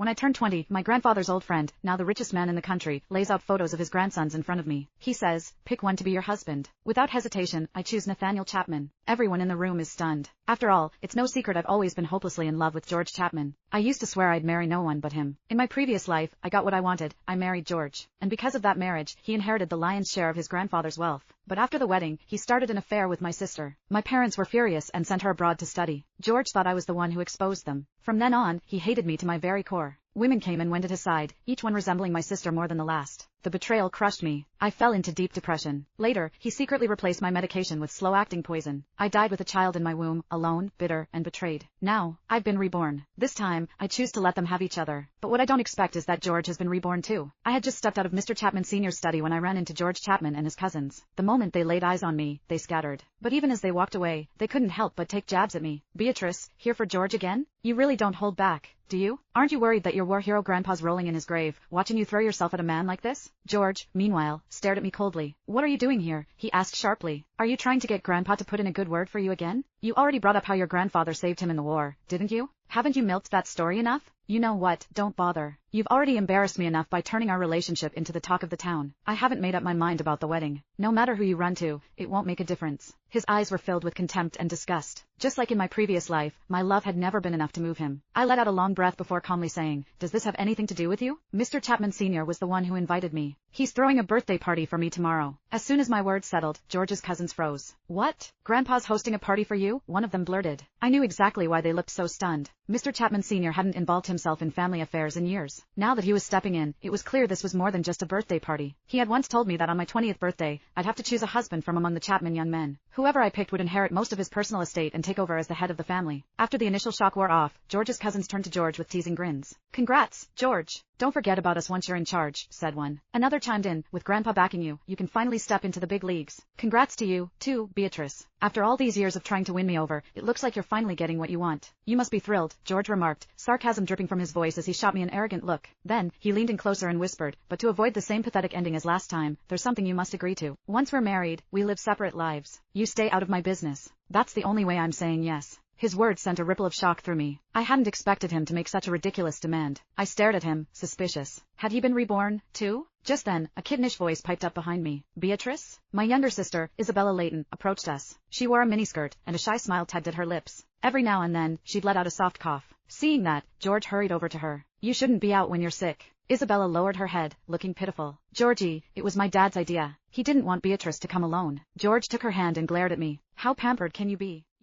When I turned 20, my grandfather's old friend, now the richest man in the country, lays out photos of his grandsons in front of me. He says, pick one to be your husband. Without hesitation, I choose Nathaniel Chapman. Everyone in the room is stunned. After all, it's no secret I've always been hopelessly in love with George Chapman. I used to swear I'd marry no one but him. In my previous life, I got what I wanted. I married George. And because of that marriage, he inherited the lion's share of his grandfather's wealth. But after the wedding, he started an affair with my sister. My parents were furious and sent her abroad to study. George thought I was the one who exposed them. From then on, he hated me to my very core. Women came and went at his side, each one resembling my sister more than the last. The betrayal crushed me. I fell into deep depression. Later, he secretly replaced my medication with slow-acting poison. I died with a child in my womb, alone, bitter, and betrayed. Now, I've been reborn. This time, I choose to let them have each other. But what I don't expect is that George has been reborn too. I had just stepped out of Mr. Chapman Sr.'s study when I ran into George Chapman and his cousins. The moment they laid eyes on me, they scattered. But even as they walked away, they couldn't help but take jabs at me. Beatrice, here for George again? You really don't hold back, do you? Aren't you worried that your war hero grandpa's rolling in his grave, watching you throw yourself at a man like this? George, meanwhile, stared at me coldly. What are you doing here? He asked sharply. Are you trying to get grandpa to put in a good word for you again? You already brought up how your grandfather saved him in the war, didn't you? Haven't you milked that story enough? You know what, don't bother. You've already embarrassed me enough by turning our relationship into the talk of the town. I haven't made up my mind about the wedding. No matter who you run to, it won't make a difference. His eyes were filled with contempt and disgust. Just like in my previous life, my love had never been enough to move him. I let out a long breath before calmly saying, does this have anything to do with you? Mr. Chapman Sr. was the one who invited me. He's throwing a birthday party for me tomorrow. As soon as my words settled, George's cousins froze. What? Grandpa's hosting a party for you? One of them blurted. I knew exactly why they looked so stunned. Mr. Chapman Sr. hadn't involved himself in family affairs in years. Now that he was stepping in, it was clear this was more than just a birthday party. He had once told me that on my 20th birthday, I'd have to choose a husband from among the Chapman young men. Whoever I picked would inherit most of his personal estate and take over as the head of the family. After the initial shock wore off, George's cousins turned to George with teasing grins. Congrats, George. Don't forget about us once you're in charge, said one. Another chimed in, with Grandpa backing you, you can finally step into the big leagues. Congrats to you, too, Beatrice. After all these years of trying to win me over, it looks like you're finally getting what you want. You must be thrilled, George remarked, sarcasm dripping from his voice as he shot me an arrogant look. Then, he leaned in closer and whispered, but to avoid the same pathetic ending as last time, there's something you must agree to. Once we're married, we live separate lives. You stay out of my business. That's the only way I'm saying yes. His words sent a ripple of shock through me. I hadn't expected him to make such a ridiculous demand. I stared at him, suspicious. Had he been reborn, too? Just then, a kittenish voice piped up behind me. Beatrice? My younger sister, Isabella Layton, approached us. She wore a miniskirt, and a shy smile tugged at her lips. Every now and then, she'd let out a soft cough. Seeing that, George hurried over to her. You shouldn't be out when you're sick. Isabella lowered her head, looking pitiful. Georgie, it was my dad's idea. He didn't want Beatrice to come alone. George took her hand and glared at me. How pampered can you be?